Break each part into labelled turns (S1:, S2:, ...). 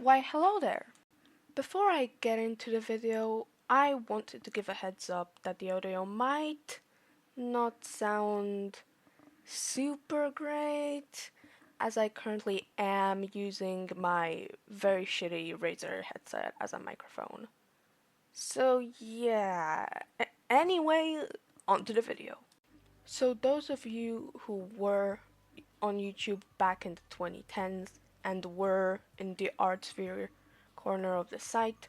S1: Why hello there! Before I get into the video, I wanted to give a heads up that the audio might not sound super great, as I currently am using my very shitty Razer headset as a microphone. So yeah, anyway, onto the video. So those of you who were on YouTube back in the 2010s and were in the art sphere corner of the site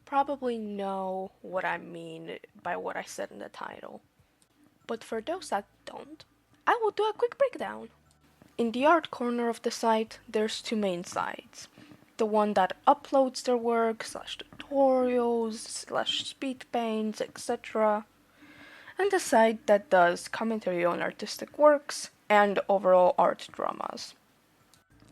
S1: probably know what I mean by what I said in the title. But for those that don't, I will do a quick breakdown. In the art corner of the site, there's two main sides. The one that uploads their work, /tutorials, /speed paints, etc. And the side that does commentary on artistic works and overall art dramas.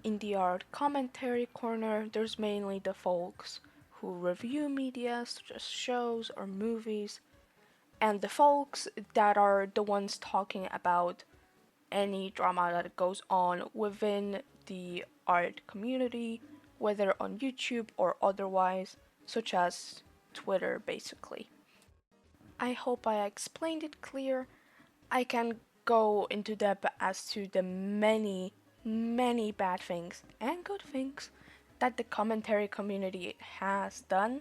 S1: In the art commentary corner, there's mainly the folks who review media such as shows or movies, and the folks that are the ones talking about any drama that goes on within the art community, whether on YouTube or otherwise, such as Twitter basically. I hope I explained it clear. I can go into depth as to the many bad things and good things that the commentary community has done,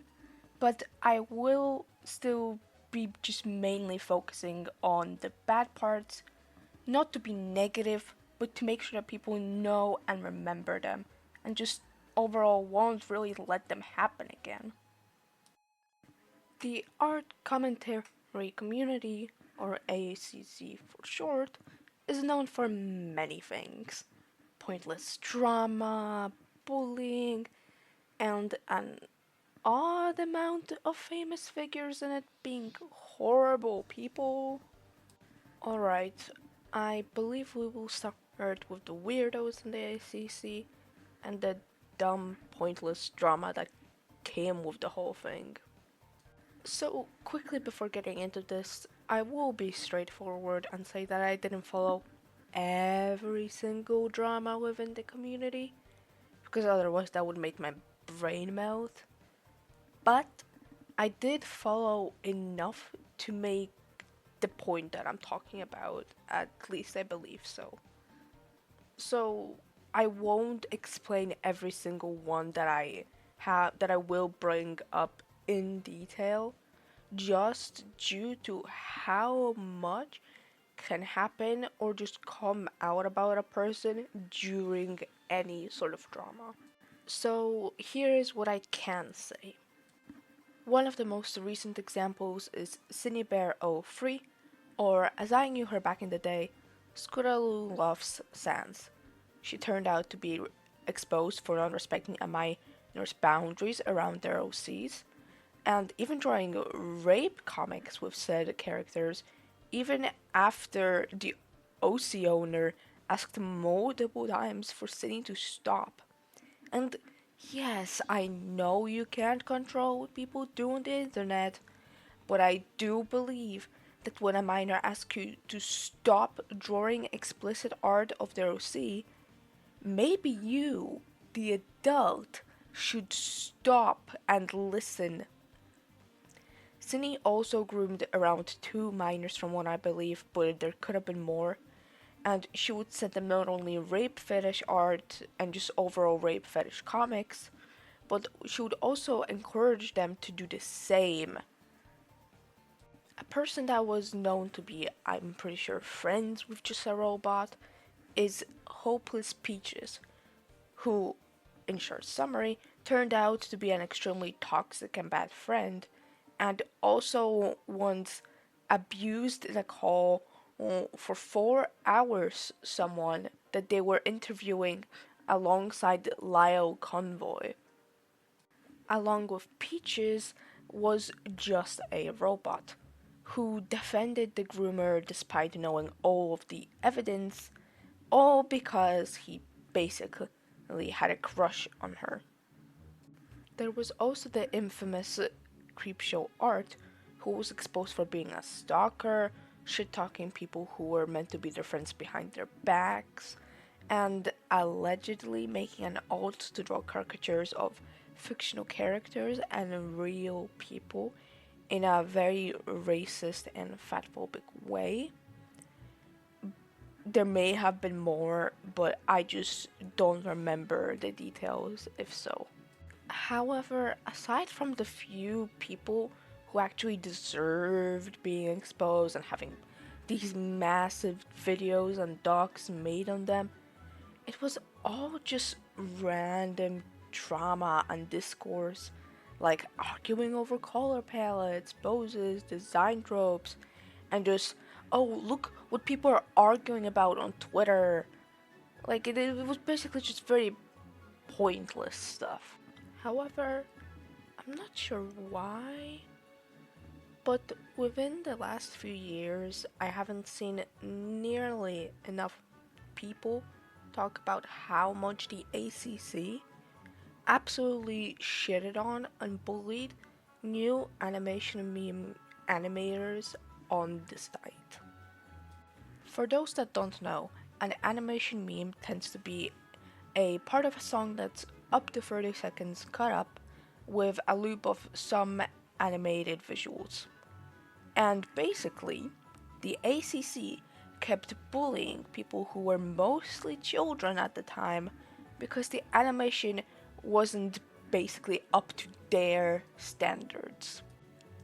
S1: but I will still be just mainly focusing on the bad parts, not to be negative, but to make sure that people know and remember them, and just overall won't really let them happen again. The art commentary community, or ACC for short, is known for many things: pointless drama, bullying, and an odd amount of famous figures in it being horrible people. Alright, I believe we will start with the weirdos in the ACC and the dumb, pointless drama that came with the whole thing. So, quickly before getting into this, I will be straightforward and say that I didn't follow every single drama within the community, because otherwise that would make my brain melt. But I did follow enough to make the point that I'm talking about, at least I believe so. So I won't explain every single one that I will bring up in detail, just due to how much can happen or just come out about a person during any sort of drama. So here is what I can say. One of the most recent examples is CineBear03, or as I knew her back in the day, Squirrel Loves Sans. She turned out to be exposed for not respecting a minor's boundaries around their OCs, and even drawing rape comics with said characters, even after the OC owner asked multiple times for Cine to stop. And yes, I know you can't control what people do on the internet, but I do believe that when a minor asks you to stop drawing explicit art of their OC, maybe you, the adult, should stop and listen. Cine also groomed around 2 minors from what I believe, but there could have been more. And she would send them not only rape fetish art and just overall rape fetish comics, but she would also encourage them to do the same. A person that was known to be, I'm pretty sure, friends with Just a Robot is Hopeless Peaches, who, in short summary, turned out to be an extremely toxic and bad friend, and also once abused in a call for 4 hours someone that they were interviewing alongside Lyle Convoy. Along with Peaches was Just a Robot, who defended the groomer despite knowing all of the evidence, all because he basically had a crush on her. There was also the infamous Creepshow Art, who was exposed for being a stalker, shit-talking people who were meant to be their friends behind their backs, and allegedly making an alt to draw caricatures of fictional characters and real people in a very racist and fatphobic way. There may have been more, but I just don't remember the details if so. However, aside from the few people who actually deserved being exposed and having these massive videos and docs made on them, it was all just random drama and discourse, like arguing over color palettes, poses, design tropes, and just, oh, look what people are arguing about on Twitter. Like, it was basically just very pointless stuff. However, I'm not sure why, but within the last few years, I haven't seen nearly enough people talk about how much the ACC absolutely shitted on and bullied new animation meme animators on the site. For those that don't know, an animation meme tends to be a part of a song that's up to 30 seconds cut up with a loop of some animated visuals. And basically, the ACC kept bullying people who were mostly children at the time because the animation wasn't basically up to their standards.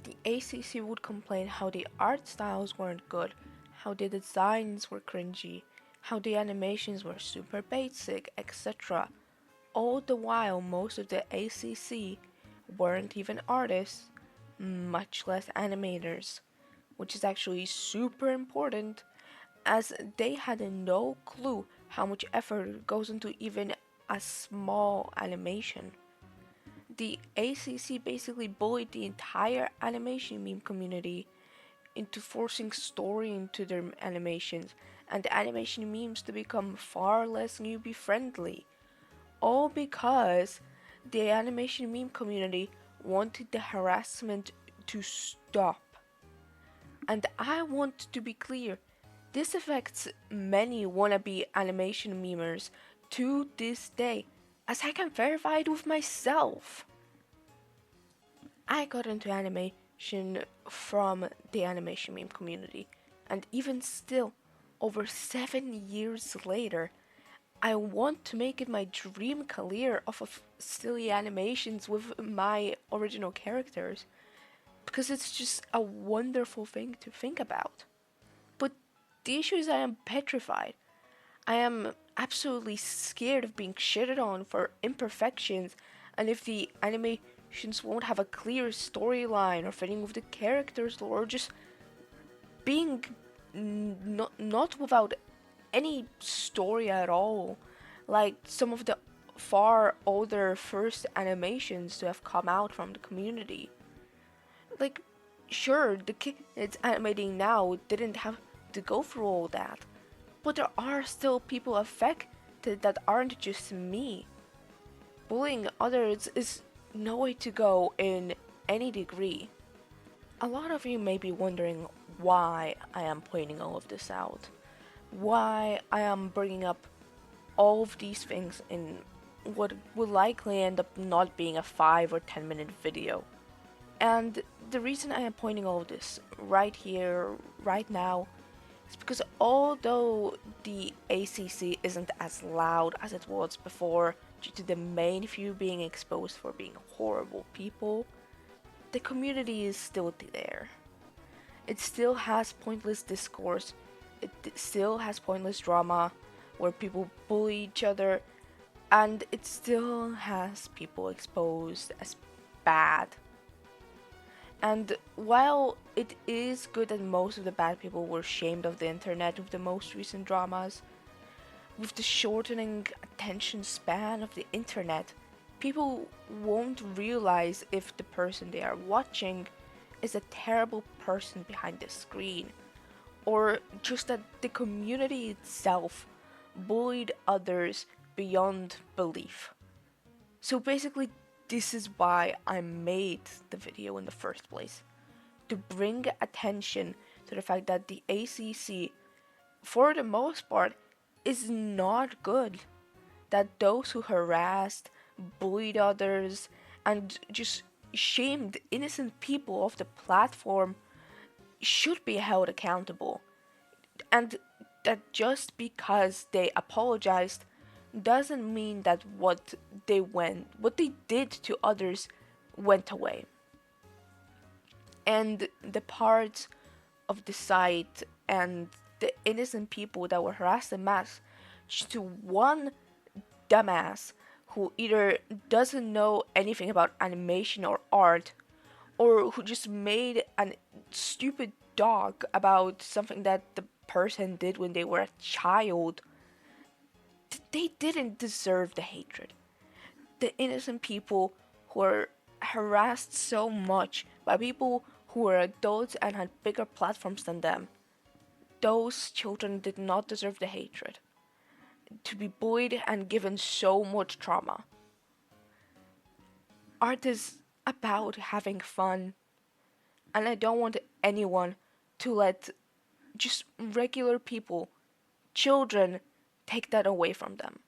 S1: The ACC would complain how the art styles weren't good, how the designs were cringy, how the animations were super basic, etc. All the while, most of the ACC weren't even artists, much less animators, which is actually super important as they had no clue how much effort goes into even a small animation. The ACC basically bullied the entire animation meme community into forcing story into their animations and the animation memes to become far less newbie friendly. All because the animation meme community wanted the harassment to stop. And I want to be clear, this affects many wannabe animation memers to this day, as I can verify it with myself. I got into animation from the animation meme community, and even still, over 7 years later, I want to make it my dream career off of silly animations with my original characters, because it's just a wonderful thing to think about. But the issue is I am petrified. I am absolutely scared of being shitted on for imperfections, and if the animations won't have a clear storyline or fitting with the characters or just being not without any story at all, like some of the far older first animations to have come out from the community. Like, sure, the kids animating now didn't have to go through all that, but there are still people affected that aren't just me. Bullying others is no way to go in any degree. A lot of you may be wondering why I am pointing all of this out. Why I am bringing up all of these things in what will likely end up not being a 5 or 10 minute video. And the reason I am pointing all of this right here, right now, is because although the ACC isn't as loud as it was before due to the main few being exposed for being horrible people, the community is still there. It still has pointless discourse, it still has pointless drama where people bully each other, and it still has people exposed as bad. And while it is good that most of the bad people were shamed of the internet with the most recent dramas, with the shortening attention span of the internet, people won't realize if the person they are watching is a terrible person behind the screen, or just that the community itself bullied others beyond belief. So basically, this is why I made the video in the first place. To bring attention to the fact that the ACC, for the most part, is not good. That those who harassed, bullied others, and just shamed innocent people of the platform should be held accountable. And that just because they apologized doesn't mean that what they did to others went away. And the parts of the site and the innocent people that were harassed en masse just to one dumbass who either doesn't know anything about animation or art, or who just made a stupid dog about something that the person did when they were a child. They didn't deserve the hatred. The innocent people who were harassed so much by people who were adults and had bigger platforms than them, those children did not deserve the hatred. To be bullied and given so much trauma. Art is about having fun, and I don't want anyone to let just regular people, children, take that away from them.